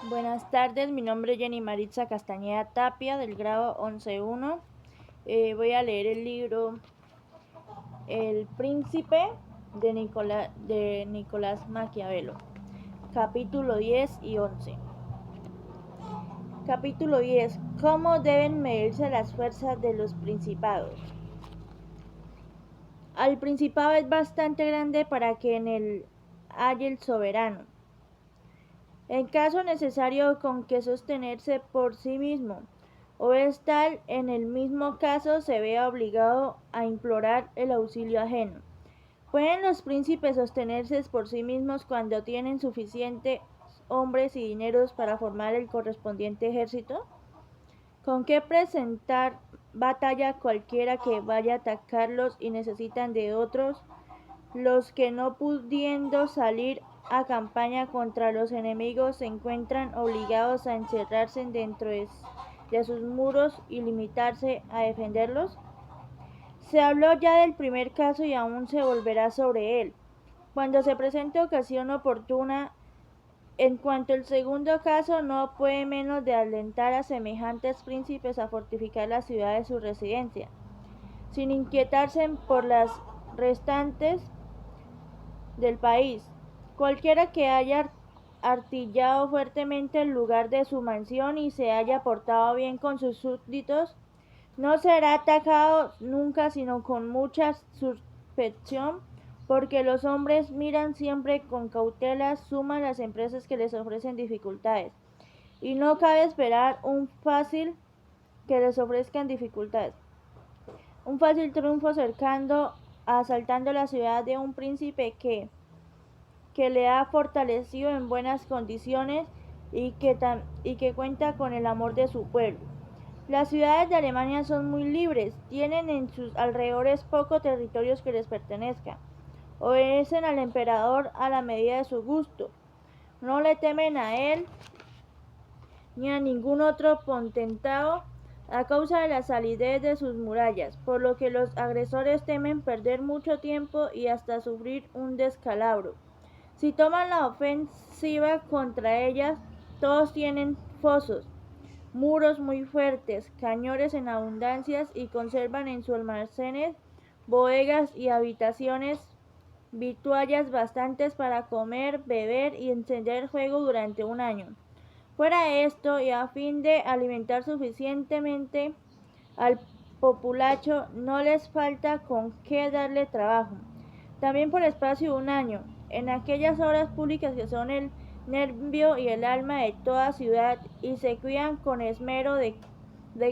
Buenas tardes, mi nombre es Jenny Maritza Castañeda Tapia del grado 11.1. Voy a leer el libro El Príncipe de Nicolás Maquiavelo, capítulo 10 y 11. Capítulo 10. ¿Cómo deben medirse las fuerzas de los principados? Al principado es bastante grande para que en él haya el soberano, en caso necesario con que sostenerse por sí mismo, o es tal en el mismo caso se vea obligado a implorar el auxilio ajeno. ¿Pueden los príncipes sostenerse por sí mismos cuando tienen suficientes hombres y dineros para formar el correspondiente ejército? ¿Con qué presentar batalla cualquiera que vaya a atacarlos y necesitan de otros? Los que no pudiendo salir a campaña contra los enemigos se encuentran obligados a encerrarse dentro de sus muros y limitarse a defenderlos. Se habló ya del primer caso y aún se volverá sobre él, cuando se presente ocasión oportuna. En cuanto al segundo caso, no puede menos de alentar a semejantes príncipes a fortificar la ciudad de su residencia, sin inquietarse por las restantes del país. Cualquiera que haya artillado fuertemente el lugar de su mansión y se haya portado bien con sus súbditos, no será atacado nunca sino con mucha suspección, porque los hombres miran siempre con cautela sumas las empresas que les ofrecen dificultades, y no cabe esperar un fácil triunfo asaltando la ciudad de un príncipe que le ha fortalecido en buenas condiciones y que cuenta con el amor de su pueblo. Las ciudades de Alemania son muy libres, tienen en sus alrededores pocos territorios que les pertenezcan, obedecen al emperador a la medida de su gusto, no le temen a él ni a ningún otro potentado a causa de la solidez de sus murallas, por lo que los agresores temen perder mucho tiempo y hasta sufrir un descalabro. Si toman la ofensiva contra ellas, todos tienen fosos, muros muy fuertes, cañones en abundancias y conservan en sus almacenes, bodegas y habitaciones vituallas bastantes para comer, beber y encender fuego durante un año. Fuera de esto, y a fin de alimentar suficientemente al populacho, no les falta con qué darle trabajo. También por espacio de un año, en aquellas obras públicas que son el nervio y el alma de toda ciudad, y se cuidan con esmero de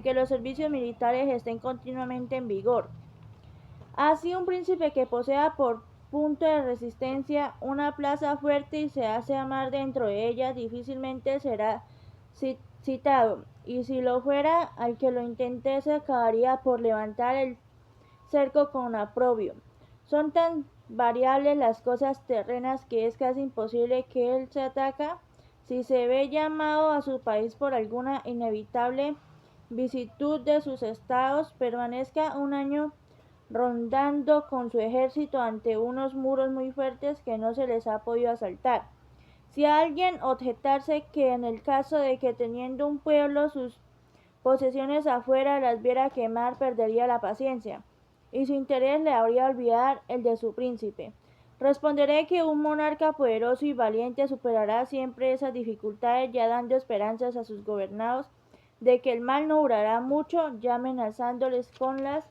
que los servicios militares estén continuamente en vigor. Así un príncipe que posea por punto de resistencia una plaza fuerte y se hace amar dentro de ella, difícilmente será citado, y si lo fuera, al que lo intentase acabaría por levantar el cerco con aprobio. Son tan variables las cosas terrenas que es casi imposible que él se ataca si se ve llamado a su país por alguna inevitable vicisitud de sus estados, permanezca un año rondando con su ejército ante unos muros muy fuertes que no se les ha podido asaltar. Si alguien objetase que en el caso de que teniendo un pueblo sus posesiones afuera las viera quemar, perdería la paciencia, y su interés le haría olvidar el de su príncipe. Responderé que un monarca poderoso y valiente superará siempre esas dificultades, ya dando esperanzas a sus gobernados de que el mal no durará mucho, ya amenazándoles con las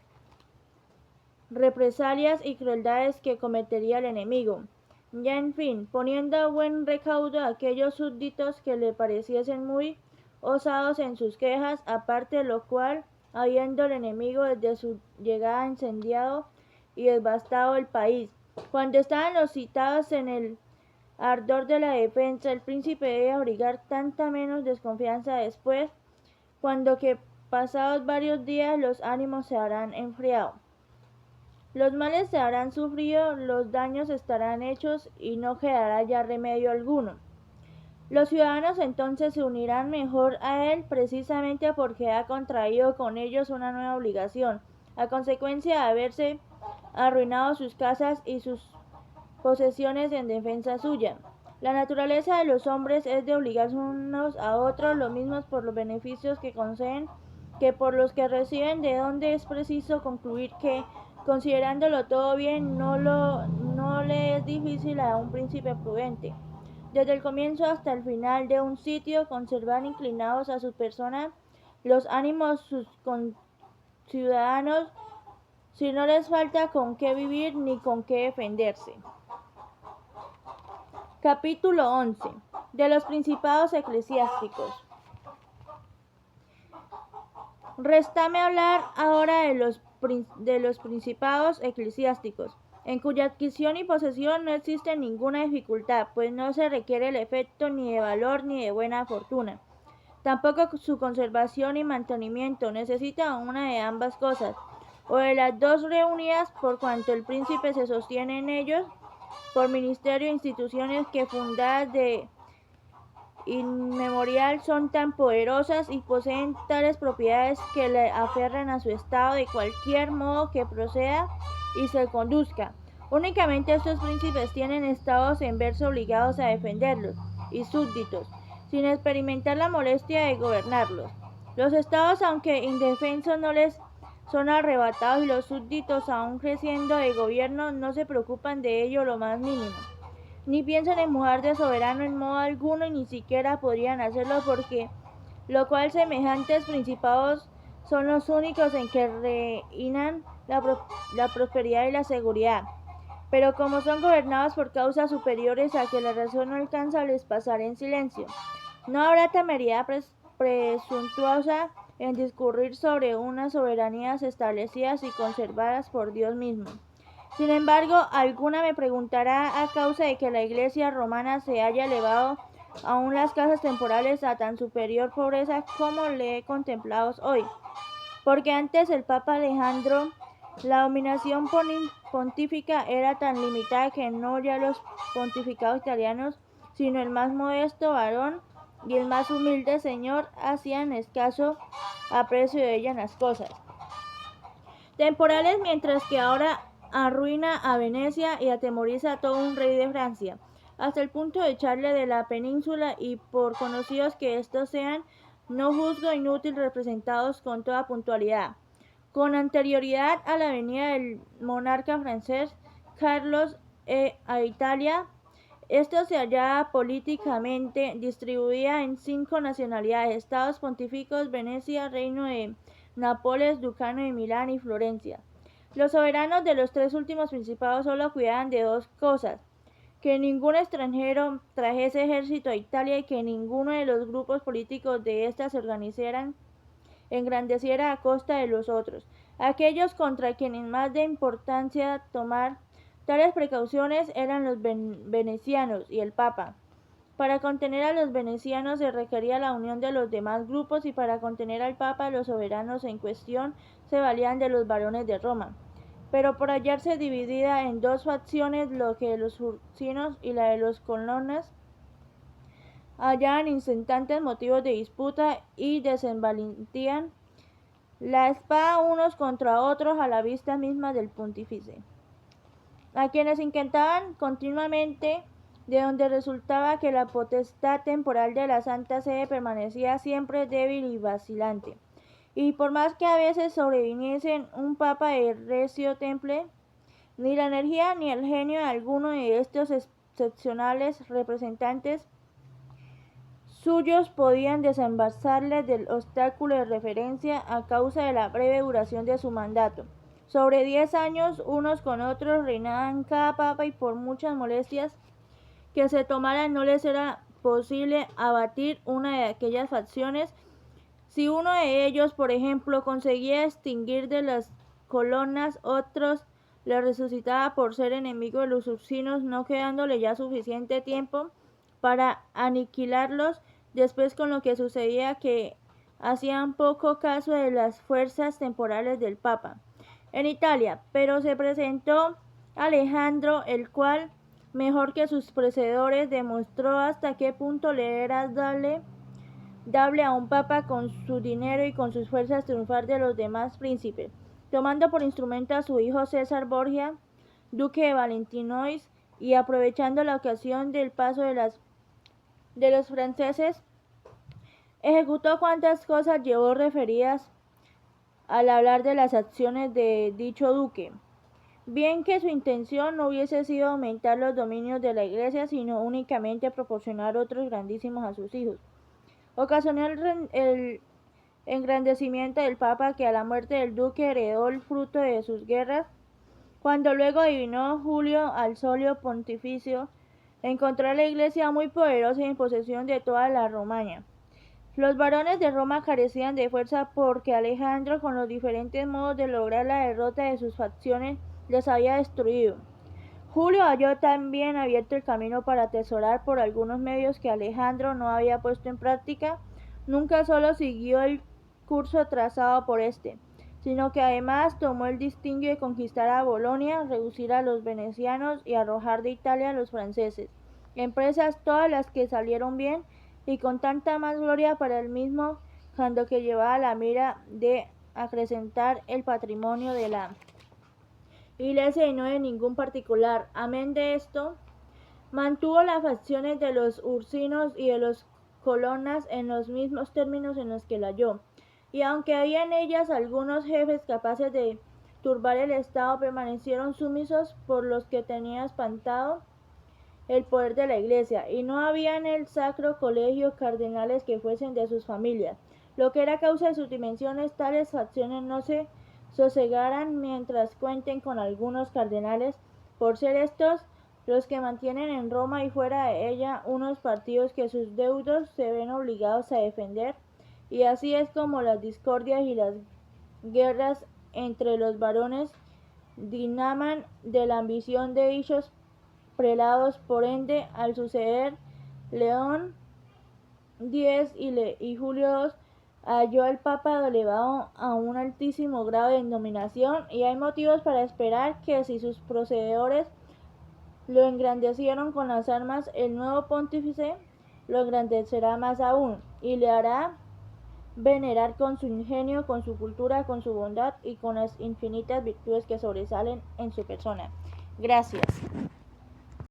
represalias y crueldades que cometería el enemigo. Ya en fin, poniendo a buen recaudo a aquellos súbditos que le pareciesen muy osados en sus quejas, aparte de lo cual, habiendo el enemigo desde su llegada incendiado y devastado el país, cuando estaban los citados en el ardor de la defensa, el príncipe debe abrigar tanta menos desconfianza después, cuando que pasados varios días los ánimos se habrán enfriado. Los males se habrán sufrido, los daños estarán hechos y no quedará ya remedio alguno. Los ciudadanos entonces se unirán mejor a él precisamente porque ha contraído con ellos una nueva obligación, a consecuencia de haberse arruinado sus casas y sus posesiones en defensa suya. La naturaleza de los hombres es de obligarse unos a otros lo mismos por los beneficios que conceden que por los que reciben, de donde es preciso concluir que, considerándolo todo bien, no le es difícil a un príncipe prudente, desde el comienzo hasta el final de un sitio, conservar inclinados a su persona los ánimos sus conciudadanos, si no les falta con qué vivir ni con qué defenderse. Capítulo 11. De los principados eclesiásticos. Réstame hablar ahora de los principados eclesiásticos, en cuya adquisición y posesión no existe ninguna dificultad, pues no se requiere el efecto ni de valor ni de buena fortuna. Tampoco su conservación y mantenimiento necesita una de ambas cosas, o de las dos reunidas, por cuanto el príncipe se sostiene en ellos por ministerio e instituciones que fundadas de inmemorial son tan poderosas y poseen tales propiedades que le aferran a su estado de cualquier modo que proceda y se conduzca. Únicamente estos príncipes tienen estados en verse obligados a defenderlos, y súbditos, sin experimentar la molestia de gobernarlos. Los estados, aunque indefensos, no les son arrebatados, y los súbditos, aun creciendo de gobierno, no se preocupan de ello lo más mínimo, ni piensan en mujar de soberano en modo alguno, y ni siquiera podrían hacerlo, porque lo cual semejantes principados son los únicos en que reinan la prosperidad y la seguridad. Pero como son gobernados por causas superiores a que la razón no alcanza, les pasaré en silencio. No habrá temeridad presuntuosa en discurrir sobre unas soberanías establecidas y conservadas por Dios mismo. Sin embargo, alguna me preguntará a causa de que la Iglesia romana se haya elevado aún las casas temporales a tan superior pobreza como le he contemplado hoy. Porque antes el Papa Alejandro, la dominación pontífica era tan limitada que no ya los pontificados italianos, sino el más modesto varón y el más humilde señor hacían escaso aprecio de ellas las cosas temporales, mientras que ahora arruina a Venecia y atemoriza a todo un rey de Francia, hasta el punto de echarle de la península, y por conocidos que estos sean, no juzgo inútil representados con toda puntualidad. Con anterioridad a la venida del monarca francés Carlos a Italia, esto se hallaba políticamente distribuida en 5 nacionalidades: Estados Pontificos, Venecia, Reino de Nápoles, Ducado de Milán y Florencia. Los soberanos de los 3 últimos principados solo cuidaban de 2 cosas: que ningún extranjero trajese ejército a Italia, y que ninguno de los grupos políticos de ésta se engrandeciera a costa de los otros. Aquellos contra quienes más de importancia tomar tales precauciones eran los venecianos y el Papa. Para contener a los venecianos se requería la unión de los demás grupos, y para contener al Papa los soberanos en cuestión se valían de los varones de Roma. Pero por hallarse dividida en 2 facciones, lo que los ursinos y la de los colonnas, hallaban incesantes motivos de disputa y desenvalentían la espada unos contra otros a la vista misma del pontífice, a quienes intentaban continuamente, de donde resultaba que la potestad temporal de la Santa Sede permanecía siempre débil y vacilante. Y por más que a veces sobreviniesen un papa de recio temple, ni la energía ni el genio de alguno de estos excepcionales representantes suyos podían desembarazarle del obstáculo de referencia, a causa de la breve duración de su mandato. Sobre 10 años, unos con otros, reinaban cada papa, y por muchas molestias que se tomaran no les era posible abatir una de aquellas facciones. Si uno de ellos, por ejemplo, conseguía extinguir de las colonnas, otros le resucitaba por ser enemigo de los ursinos, no quedándole ya suficiente tiempo para aniquilarlos. Después, con lo que sucedía que hacían poco caso de las fuerzas temporales del Papa en Italia. Pero se presentó Alejandro, el cual, mejor que sus precedores, demostró hasta qué punto le era dable a un papa con su dinero y con sus fuerzas triunfar de los demás príncipes, tomando por instrumento a su hijo César Borgia, duque de Valentinois, y aprovechando la ocasión del paso de los franceses, ejecutó cuantas cosas llevó referidas al hablar de las acciones de dicho duque, bien que su intención no hubiese sido aumentar los dominios de la Iglesia, sino únicamente proporcionar otros grandísimos a sus hijos. Ocasionó el engrandecimiento del Papa, que a la muerte del duque heredó el fruto de sus guerras. Cuando luego adivinó Julio al solio pontificio, encontró a la Iglesia muy poderosa y en posesión de toda la Romaña. Los varones de Roma carecían de fuerza porque Alejandro, con los diferentes modos de lograr la derrota de sus facciones, les había destruido. Julio halló también abierto el camino para atesorar por algunos medios que Alejandro no había puesto en práctica. Nunca solo siguió el curso trazado por este, sino que además tomó el distinguo de conquistar a Bolonia, reducir a los venecianos y arrojar de Italia a los franceses. Empresas todas las que salieron bien y con tanta más gloria para el mismo, cuando que llevaba la mira de acrecentar el patrimonio de la Iglesia y no de ningún particular. Amén de esto, mantuvo las facciones de los ursinos y de los colonnas en los mismos términos en los que la halló, y aunque había en ellas algunos jefes capaces de turbar el Estado, permanecieron sumisos por los que tenía espantado el poder de la Iglesia, y no había en el Sacro Colegio cardenales que fuesen de sus familias, lo que era causa de sus dimensiones. Tales facciones no se sosegarán mientras cuenten con algunos cardenales, por ser estos los que mantienen en Roma y fuera de ella unos partidos que sus deudos se ven obligados a defender, y así es como las discordias y las guerras entre los varones dinaman de la ambición de dichos prelados. Por ende, al suceder León X y Julio II, halló al Papa elevado a un altísimo grado de dominación, y hay motivos para esperar que si sus procededores lo engrandecieron con las armas, el nuevo pontífice lo engrandecerá más aún, y le hará venerar con su ingenio, con su cultura, con su bondad y con las infinitas virtudes que sobresalen en su persona. Gracias.